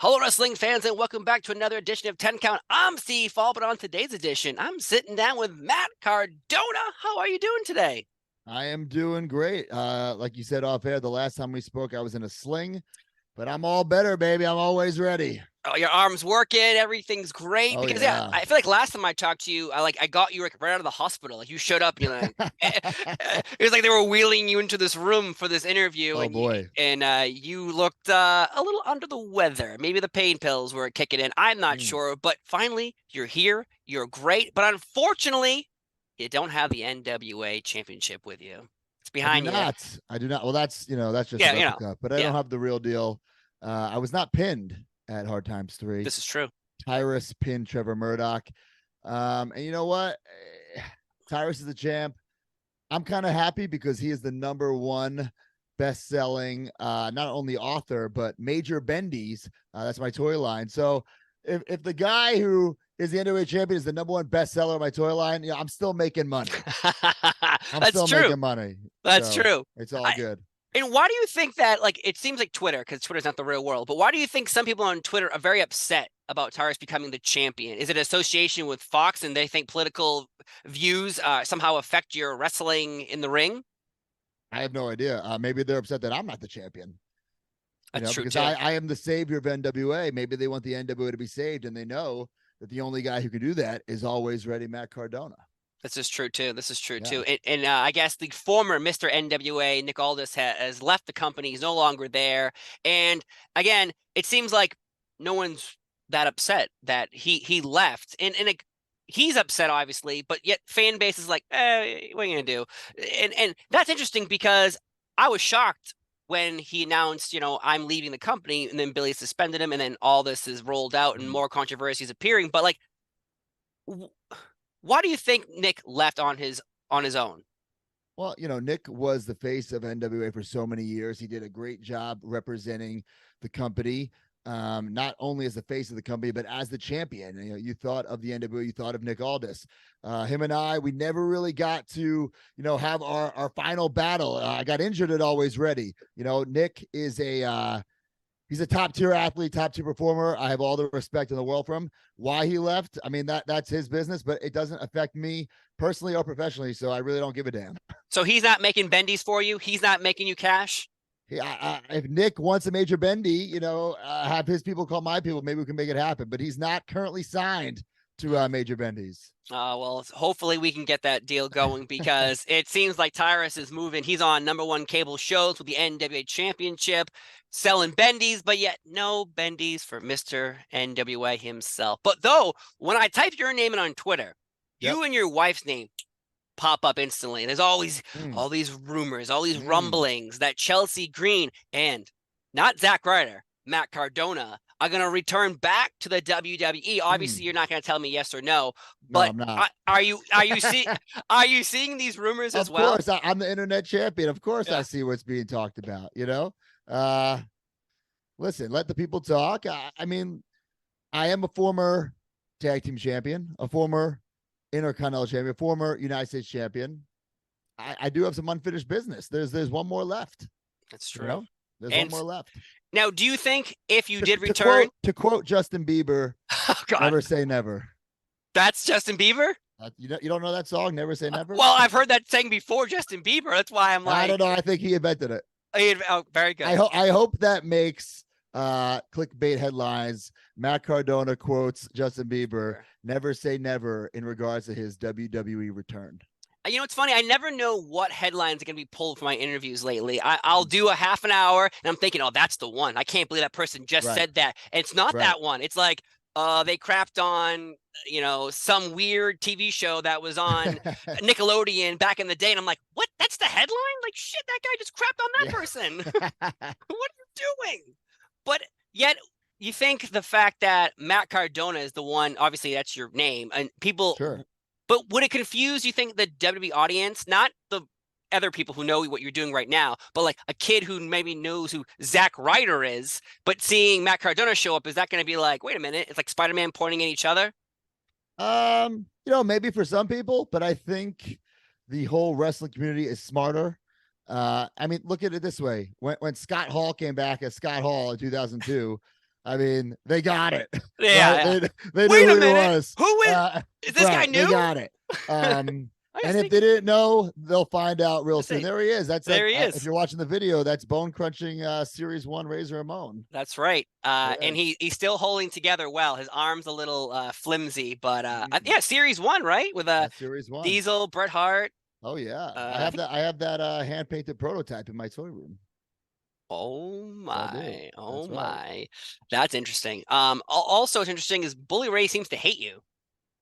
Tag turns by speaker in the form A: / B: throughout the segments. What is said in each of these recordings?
A: Hello, wrestling fans, and welcome back to another edition of 10 Count. I'm Steve Fall, but on today's edition, I'm sitting down with Matt Cardona. How are you doing today?
B: I am doing great. Like you said off air, the last time we spoke, I was in a sling, but I'm all better, baby. I'm always ready.
A: Oh, your arm's working, everything's great.
B: Oh
A: Because
B: yeah.
A: I feel like last time I talked to you, I got you like right out of the hospital. Like you showed up, and you're like, it was like they were wheeling you into this room for this interview,
B: Oh
A: and
B: boy.
A: you looked a little under the weather. Maybe the pain pills were kicking in. I'm not sure, but finally you're here. You're great, but unfortunately, you don't have the NWA Championship with you. It's
B: I do
A: behind you.
B: not. I do not. Well, that's just
A: Yeah,
B: a replica, but I don't have the real deal. I was not pinned at Hard Times 3.
A: This is true.
B: Tyrus pinned Trevor Murdoch. And you know what? Tyrus is the champ. I'm kind of happy because he is the #1 best-selling, not only author, but Major Bendy's. That's my toy line. So if the guy who is the NWA champion is the #1 bestseller of my toy line, yeah, I'm still making money.
A: That's true.
B: Making money.
A: That's true.
B: It's all good.
A: And why do you think that, like, it seems like Twitter, because Twitter's not the real world, but why do you think some people on Twitter are very upset about Tyrus becoming the champion? Is it association with Fox and they think political views somehow affect your wrestling in the ring?
B: I have no idea. Maybe they're upset that I'm not the champion.
A: That's true,
B: because
A: too.
B: I am the savior of NWA. Maybe they want the NWA to be saved, and they know that the only guy who can do that is always ready Matt Cardona.
A: This is true too. And I guess the former Mr. NWA, Nick Aldis, has left the company. He's no longer there. And again, it seems like no one's that upset that he left. And he's upset, obviously, but yet fan base is like, what are you going to do? And that's interesting because I was shocked when he announced, I'm leaving the company, and then Billy suspended him, and then all this is rolled out and more controversies appearing. But like, why do you think Nick left on his own?
B: Well, Nick was the face of NWA for so many years. He did a great job representing the company, not only as the face of the company, but as the champion. You thought of the NWA, you thought of Nick Aldis. Him and I, we never really got to, have our final battle. I got injured at Always Ready. Nick is he's a top-tier athlete, top-tier performer. I have all the respect in the world for him. Why he left, I mean, that's his business, but it doesn't affect me personally or professionally, so I really don't give a damn.
A: So he's not making bendies for you? He's not making you cash?
B: If Nick wants a Major Bendy, have his people call my people, maybe we can make it happen. But he's not currently signed to Major Bendy's.
A: Well, hopefully we can get that deal going because it seems like Tyrus is moving. He's on #1 cable shows with the NWA Championship, selling bendies, but yet no bendies for Mr. NWA himself. But though, when I type your name in on Twitter, you and your wife's name pop up instantly. There's always all these rumors, all these rumblings that Chelsea Green and not Zack Ryder, Matt Cardona are going to return back to the WWE. Obviously, you're not going to tell me yes or no, but
B: no, I'm not.
A: Are you seeing these rumors as well?
B: Of course, I'm the internet champion. Of course, I see what's being talked about. Listen, let the people talk. I mean, I am a former tag team champion, a former Intercontinental champion, a former United States champion. I do have some unfinished business. There's one more left.
A: That's true.
B: There's one more left.
A: Now, do you think if you did return,
B: to quote Justin Bieber, never say never?
A: That's Justin Bieber?
B: You don't know that song, Never Say Never?
A: Well, I've heard that saying before Justin Bieber. That's why I'm like,
B: I don't know. I think he invented it.
A: Oh, very good.
B: I hope that makes clickbait headlines. Matt Cardona quotes Justin Bieber, never say never, in regards to his WWE return.
A: It's funny. I never know what headlines are going to be pulled from my interviews lately. I'll do a half an hour, and I'm thinking, oh, that's the one. I can't believe that person just said that. And it's not that one. It's like they crapped on, some weird TV show that was on Nickelodeon back in the day. And I'm like, what? That's the headline? Like, shit, that guy just crapped on that person. What are you doing? But yet you think the fact that Matt Cardona is the one, obviously that's your name, and people...
B: Sure.
A: But would it confuse, you think, the WWE audience, not the other people who know what you're doing right now, but like a kid who maybe knows who Zack Ryder is, but seeing Matt Cardona show up, is that going to be like, wait a minute, it's like Spider-Man pointing at each other?
B: Maybe for some people, but I think the whole wrestling community is smarter. I mean, look at it this way. When Scott Hall came back as Scott Hall in 2002, I mean, they got it.
A: Yeah,
B: Right?
A: yeah.
B: They knew
A: Wait a
B: who he
A: minute.
B: was.
A: Who is this guy
B: Right. They
A: new?
B: got it.
A: I
B: And
A: just
B: if
A: think
B: they didn't know, they'll find out real
A: let's
B: soon.
A: see.
B: There he is. That's
A: There he
B: if
A: is.
B: you're watching the video, that's Bone Crunching Series 1 Razor Ramon.
A: That's right. And
B: Yeah.
A: he's still holding together well. His arm's a little flimsy, but
B: Mm.
A: yeah, series 1, right? With
B: That's Series 1.
A: Diesel, Bret Hart.
B: Oh yeah.
A: I think.
B: I have that hand painted prototype in my toy room.
A: Oh
B: I do.
A: my, oh
B: That's right.
A: my, that's interesting. Also, what's interesting is Bully Ray seems to hate you.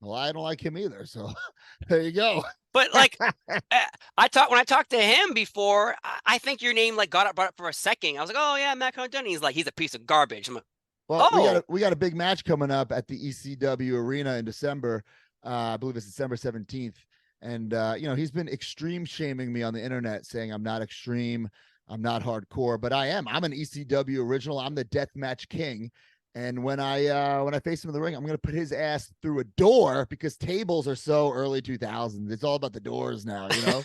B: Well, I don't like him either. So there you go.
A: But like, when I talked to him before, I think your name like brought up for a second. I was like, oh yeah, Matt Cardona. He's like, he's a piece of garbage. I'm like,
B: Well,
A: oh,
B: we got a big match coming up at the ECW arena in December. I believe it's December 17th. And you know, he's been extreme shaming me on the internet, saying I'm not extreme, I'm not hardcore, but I am. I'm an ECW original. I'm the death match king. And when I face him in the ring, I'm gonna put his ass through a door because tables are so early 2000s. It's all about the doors now, you know.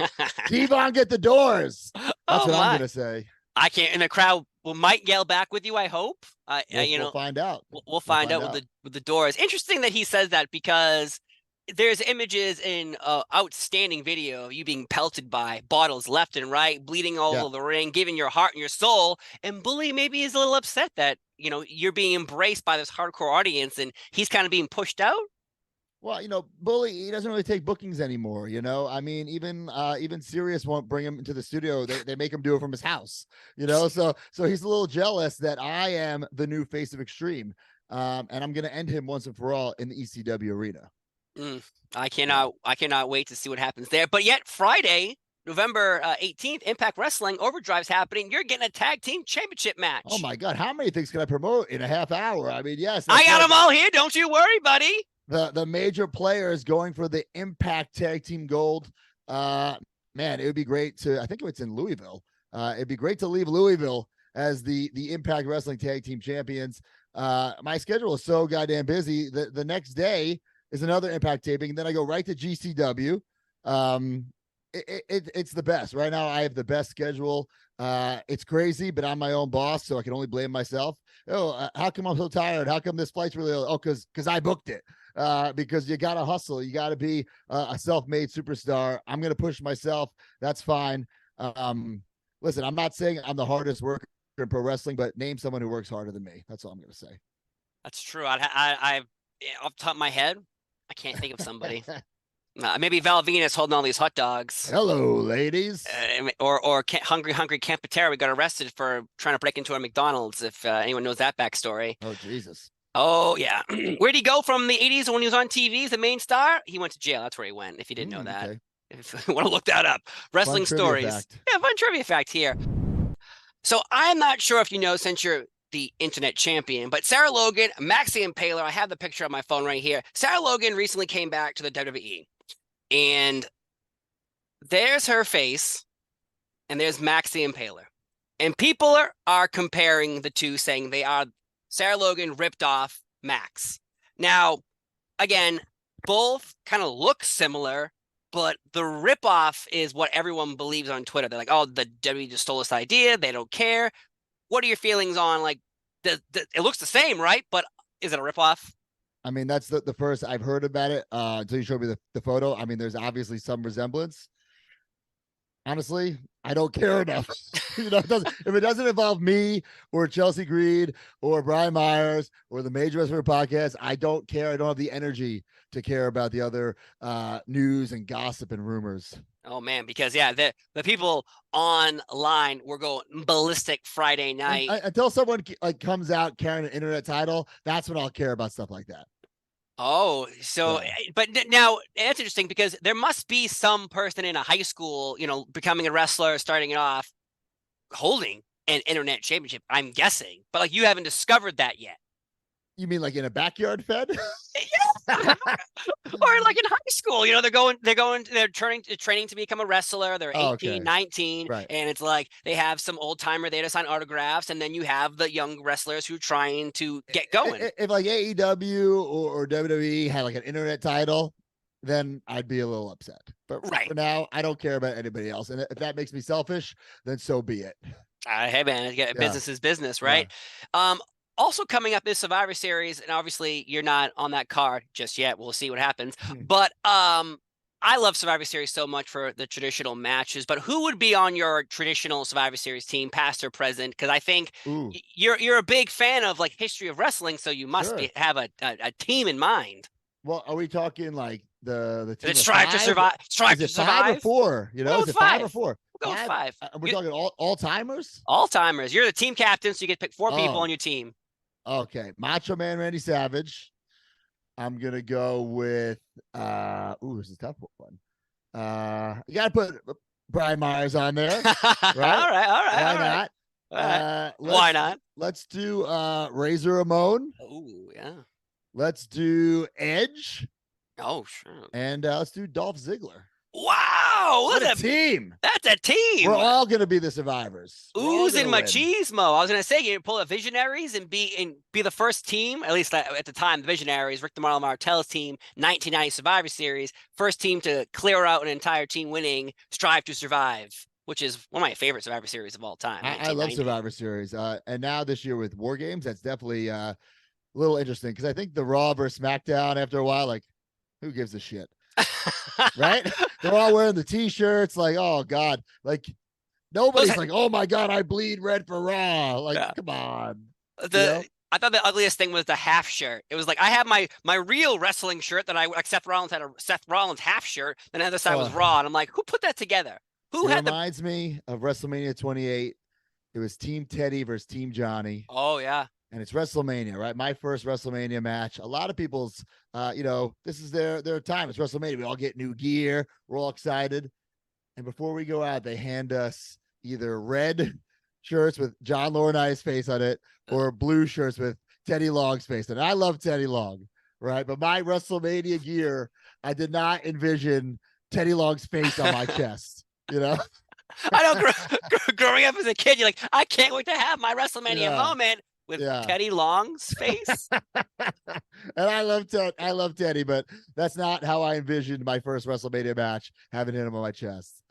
B: Devon, get the doors. That's
A: oh
B: what I'm
A: my.
B: gonna say.
A: I can't, and the crowd might yell back with you. I hope.
B: We'll find out.
A: We'll
B: We'll
A: find
B: find
A: out
B: out.
A: with the doors. Interesting that he says that because there's images in outstanding video of you being pelted by bottles left and right, bleeding all
B: Yeah.
A: over the ring, giving your heart and your soul. And Bully maybe is a little upset that you're being embraced by this hardcore audience, and he's kind of being pushed out.
B: Well, you know, Bully, he doesn't really take bookings anymore, you know. I mean, even Sirius won't bring him into the studio. They make him do it from his house, you know. So he's a little jealous that I am the new face of Extreme. And I'm gonna end him once and for all in the ECW arena.
A: I cannot wait to see what happens there. But yet Friday, November 18th, Impact Wrestling Overdrive's happening. You're getting a tag team championship match.
B: Oh my god, how many things can I promote in a half hour? I mean, yes,
A: I got them all here. Don't you worry, buddy.
B: The major players going for the Impact Tag Team Gold. Man, it would be great to. I think it's in Louisville. It'd be great to leave Louisville as the Impact Wrestling Tag Team Champions. My schedule is so goddamn busy. The next day is another Impact taping, and then I go right to GCW. It's the best right now. I have the best schedule. It's crazy, but I'm my own boss, so I can only blame myself. Oh, how come I'm so tired? How come this flight's really? Oh, because I booked it. Because you gotta hustle, you gotta be a self-made superstar. I'm gonna push myself. That's fine. Listen, I'm not saying I'm the hardest worker in pro wrestling, but name someone who works harder than me. That's all I'm gonna say.
A: That's true. I off the top of my head, I can't think of somebody. Maybe Val Venus holding all these hot dogs.
B: Hello, ladies.
A: Or Hungry Campatera. We got arrested for trying to break into a McDonald's. If anyone knows that backstory.
B: Oh Jesus.
A: Oh yeah. Where'd he go from the 80s when he was on TV as the main star? He went to jail. That's where he went. If you didn't know that.
B: Okay.
A: If you want to look that up. Wrestling stories.
B: Fact.
A: Yeah, fun trivia fact here. So I'm not sure if you know, since you're the internet champion, but Sarah Logan, Maxie Impaler, I have the picture on my phone right here. Sarah Logan recently came back to the WWE. And there's her face, and there's Maxie Impaler. And people are comparing the two, saying they are Sarah Logan ripped off Max. Now, again, both kind of look similar, but the ripoff is what everyone believes on Twitter. They're like, oh, the WWE just stole this idea. They don't care. What are your feelings on, like, it looks the same, right? But is it a ripoff?
B: I mean, that's the first I've heard about it until you showed me the photo. I mean, there's obviously some resemblance. Honestly, I don't care enough. You know, if it doesn't involve me or Chelsea Green or Brian Myers or the Major Wrestler Podcast, I don't care. I don't have the energy to care about the other news and gossip and rumors.
A: Oh man, because yeah, the people online were going ballistic Friday night.
B: Until someone like comes out carrying an internet title, that's when I'll care about stuff like that.
A: Oh, so, but now that's interesting because there must be some person in a high school, becoming a wrestler, starting it off, holding an internet championship, I'm guessing. But like, you haven't discovered that yet.
B: You mean like in a backyard fed?
A: Yeah. Or like in high school, they're training to become a wrestler. They're 18, 19,
B: right.
A: And it's like they have some old timer there to sign autographs, and then you have the young wrestlers who are trying to get going.
B: If like AEW or WWE had like an internet title, then I'd be a little upset. But for now, I don't care about anybody else. And if that makes me selfish, then so be it.
A: Hey man, business is business, right? Yeah. Also coming up is Survivor Series, and obviously you're not on that card just yet. We'll see what happens. But I love Survivor Series so much for the traditional matches. But who would be on your traditional Survivor Series team, past or present? Because I think
B: Ooh,
A: you're a big fan of like history of wrestling, so you must
B: sure.
A: have a team in mind.
B: Well, are we talking like the
A: Is it
B: team of
A: Strive to
B: 5?
A: Survive? Strive
B: Is
A: to
B: it 5 or
A: survive.
B: 4? You
A: We'll
B: know,
A: go
B: is
A: with
B: it 5 or
A: five.
B: 4?
A: We'll go with
B: 5.
A: five.
B: We're talking all timers.
A: All timers. You're the team captain, so you get to pick 4 people on
B: Oh,
A: your team.
B: okay. Macho Man Randy Savage. I'm gonna go with this is a tough one. You gotta put Brian Myers on there,
A: all
B: right?
A: right, all right,
B: Why
A: all right.
B: not?
A: All right. Why
B: Let's
A: not?
B: let's do Razor Ramon.
A: Oh, yeah.
B: Let's do Edge,
A: Oh, sure.
B: and let's do Dolph Ziggler.
A: Wow,
B: What a team!
A: that's a team.
B: We're all gonna be the survivors. We're all
A: Oozing
B: gonna win.
A: machismo. I was gonna say you pull the Visionaries and be the first team, at least at the time, the Visionaries, Rick DeMarlo Martel's team, 1990 Survivor Series, first team to clear out an entire team winning Strive to Survive, which is one of my favorite Survivor Series of all time.
B: I love
A: 1990.
B: Survivor Series, and now this year with War Games, that's definitely a little interesting because I think the Raw versus SmackDown after a while, like, who gives a shit, right? They're all wearing the T-shirts, like, oh god, like nobody's like, oh my god, I bleed red for Raw. Like,
A: Yeah.
B: come on.
A: I thought the ugliest thing was the half shirt. It was like I have my real wrestling shirt that I like. Seth Rollins had a Seth Rollins half shirt, and the other side was Raw. And I'm like, who put that together? Who
B: It
A: had
B: reminds me of WrestleMania 28. It was Team Teddy versus Team Johnny.
A: Oh yeah.
B: And it's WrestleMania, right? My first WrestleMania match. A lot of people's, this is their time. It's WrestleMania. We all get new gear. We're all excited. And before we go out, they hand us either red shirts with John Laurinaitis face on it or blue shirts with Teddy Long's face on it. I love Teddy Long, right? But my WrestleMania gear, I did not envision Teddy Long's face on my chest, you know?
A: I know. Growing up as a kid, you're like, I can't wait to have my WrestleMania moment with Teddy Long's face.
B: And I love Teddy, but that's not how I envisioned my first WrestleMania match, having him on my chest.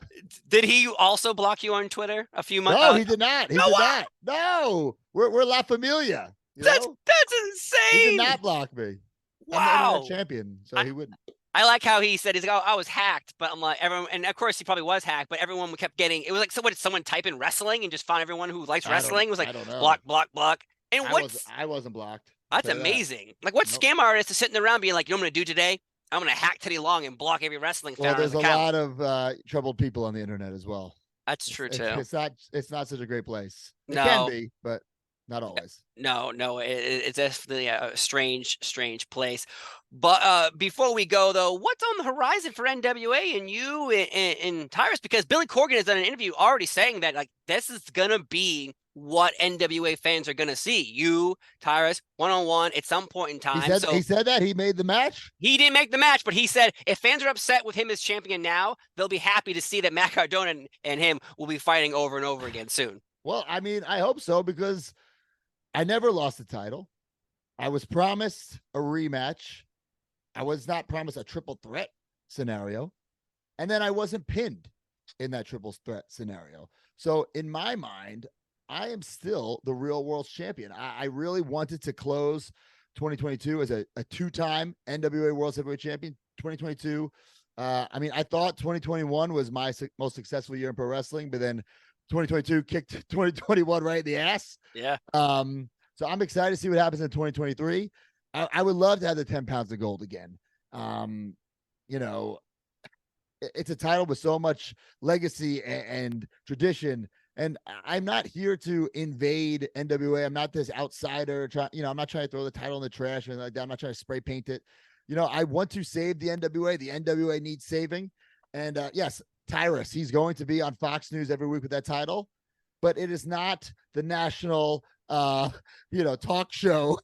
A: Did he also block you on Twitter a few months?
B: No, he did not. He did not. No, we're La Familia.
A: That's insane.
B: He did not block me.
A: Wow.
B: I'm the champion, so he wouldn't.
A: I like how he said, he's like, oh, I was hacked, but I'm like, everyone, and of course he probably was hacked, but everyone kept getting, it was like, someone type in wrestling and just found everyone who likes wrestling. It was like, block, block, block. And
B: I wasn't blocked.
A: That's amazing. Like, what scam artist is sitting around being like, you know what I'm going to do today? I'm going to hack Teddy Long and block every wrestling fan.
B: Well, there's a lot of troubled people on the internet as well.
A: That's true, too.
B: It's not such a great place. It
A: No.
B: can be, but not always.
A: No, it's definitely a strange place. But before we go, though, what's on the horizon for NWA and you and Tyrus? Because Billy Corgan has done an interview already saying that like this is gonna be what NWA fans are gonna see. You, Tyrus, one-on-one at some point in time.
B: He said that he made the match.
A: He didn't make the match, but he said if fans are upset with him as champion now, they'll be happy to see that Matt Cardona and him will be fighting over and over again soon.
B: Well, I mean, I hope so because I never lost the title. I was promised a rematch. I was not promised a triple threat scenario. And then I wasn't pinned in that triple threat scenario. So in my mind, I am still the real world champion. I really wanted to close 2022 as a two-time NWA World Heavyweight Champion. 2022. I mean, I thought 2021 was my most successful year in pro wrestling, but then 2022 kicked 2021 right in the ass.
A: Yeah.
B: So I'm excited to see what happens in 2023. I would love to have the 10 pounds of gold again. It's a title with so much legacy and tradition. And I'm not here to invade NWA. I'm not this outsider. I'm not trying to throw the title in the trash or anything like that. I'm not trying to spray paint it. I want to save the NWA. The NWA needs saving. And yes, Tyrus, he's going to be on Fox News every week with that title, but it is not the national, talk show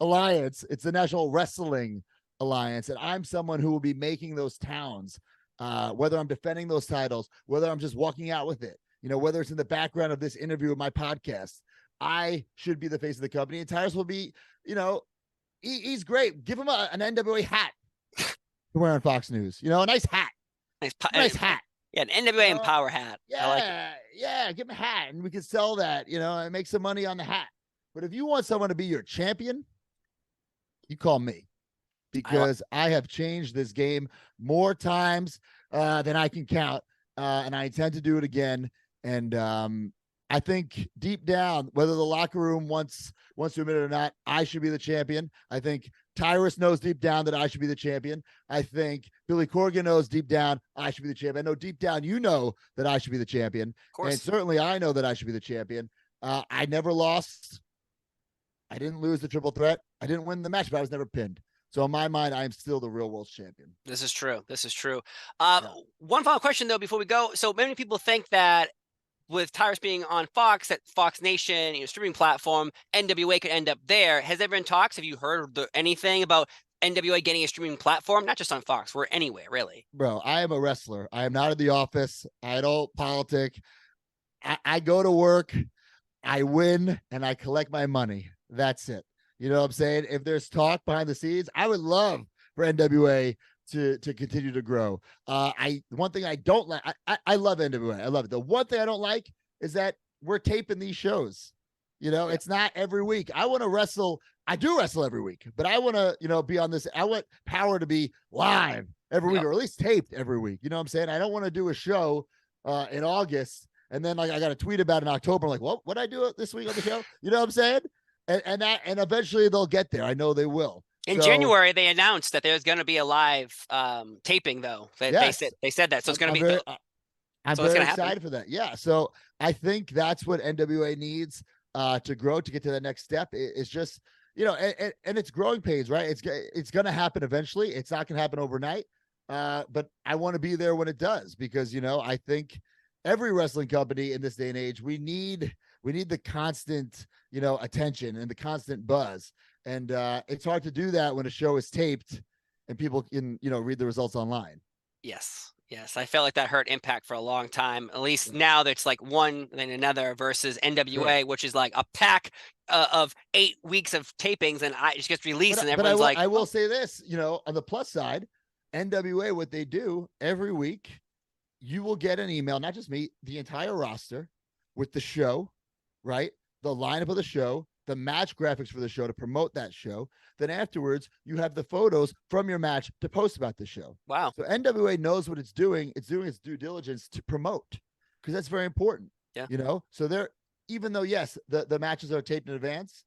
B: alliance. It's the National Wrestling Alliance. And I'm someone who will be making those towns, whether I'm defending those titles, whether I'm just walking out with it, whether it's in the background of this interview of my podcast, I should be the face of the company. And Tyrus will be, he's great. Give him an NWA hat to wear on Fox News, a nice hat. Nice hat.
A: Yeah, an NWA Empower hat.
B: Yeah, give him a hat and we can sell that, and make some money on the hat. But if you want someone to be your champion, you call me, because I have changed this game more times than I can count, and I intend to do it again. And I think deep down, whether the locker room wants to admit it or not, I should be the champion. I think Tyrus knows deep down that I should be the champion. I think Billy Corgan knows deep down I should be the champion. I know deep down you know that I should be the champion.
A: Of course.
B: And certainly I know that I should be the champion. I never lost. I didn't lose the triple threat. I didn't win the match, but I was never pinned. So in my mind, I am still the real world champion.
A: This is true. This is true.
B: Yeah.
A: One final question though before we go. So many people think that with Tyrus being on Fox, at Fox Nation, streaming platform, NWA could end up there. Has there been talks? Have you heard anything about NWA getting a streaming platform? Not just on Fox, we're anywhere, really.
B: Bro, I am a wrestler. I am not in the office. I don't politic. I go to work, I win, and I collect my money. That's it. You know what I'm saying? If there's talk behind the scenes, I would love for NWA to continue to grow. One thing I don't like, I love NWA. I love it. The one thing I don't like is that we're taping these shows. It's not every week. I want to wrestle. I do wrestle every week, but I want to, be on this. I want Power to be live every week, or at least taped every week. You know what I'm saying? I don't want to do a show in August and then I got to tweet about it in October. I'm like, what I do this week on the show? You know what I'm saying? And eventually they'll get there. I know they will.
A: In January, they announced that there's going to be a live taping, though.
B: Yes.
A: They said that, so it's going to be.
B: I'm very excited for that. Yeah, so I think that's what NWA needs to grow, to get to the next step. It's just and it's growing pains, right? It's going to happen eventually. It's not going to happen overnight, but I want to be there when it does, because I think every wrestling company in this day and age, we need the constant attention and the constant buzz. And it's hard to do that when a show is taped and people can, read the results online.
A: Yes. I felt like that hurt Impact for a long time. At least now that's like one then another versus NWA, which is like a pack of 8 weeks of tapings, and it just gets released, and everyone's like.
B: I will say this, on the plus side, NWA, what they do every week, you will get an email, not just me, the entire roster with the show, right? The lineup of the show, the match graphics for the show to promote that show. Then afterwards, you have the photos from your match to post about the show.
A: Wow.
B: So NWA knows what it's doing. It's doing its due diligence to promote, because that's very important.
A: Yeah.
B: So they're, even though, yes, the matches are taped in advance,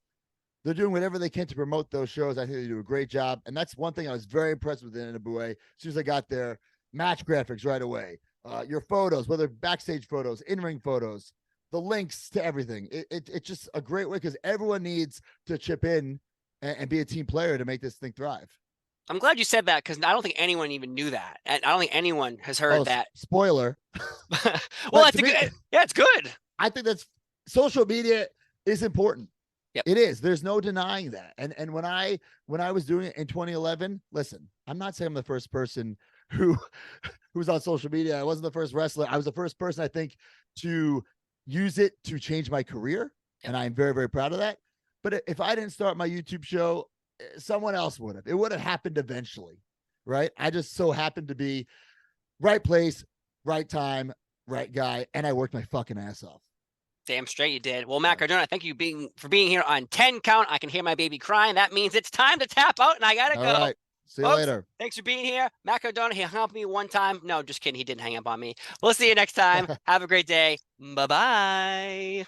B: they're doing whatever they can to promote those shows. I think they do a great job. And that's one thing I was very impressed with in NWA. As soon as I got there, match graphics right away. Your photos, whether backstage photos, in-ring photos, the links to everything. It's just a great way, because everyone needs to chip in and be a team player to make this thing thrive.
A: I'm glad you said that, because I don't think anyone even knew that. I don't think anyone has heard that.
B: Spoiler.
A: Well, it's good.
B: I think that's, social media is important.
A: Yep.
B: It is. There's no denying that. And when I was doing it in 2011, listen, I'm not saying I'm the first person who's on social media. I wasn't the first wrestler. I was the first person, I think, to use it to change my career. And I'm very, very proud of that. But if I didn't start my YouTube show, someone else would have. It would have happened eventually, right? I just so happened to be right place, right time, right guy, and I worked my fucking ass off.
A: Damn straight you did. Well, Matt Cardona, thank you for being here on 10 Count. I can hear my baby crying. That means it's time to tap out, and I gotta go.
B: All right. See you later.
A: Thanks for being here. Matt Cardona, he hung up on me one time. No, just kidding. He didn't hang up on me. We'll see you next time. Have a great day. Bye-bye.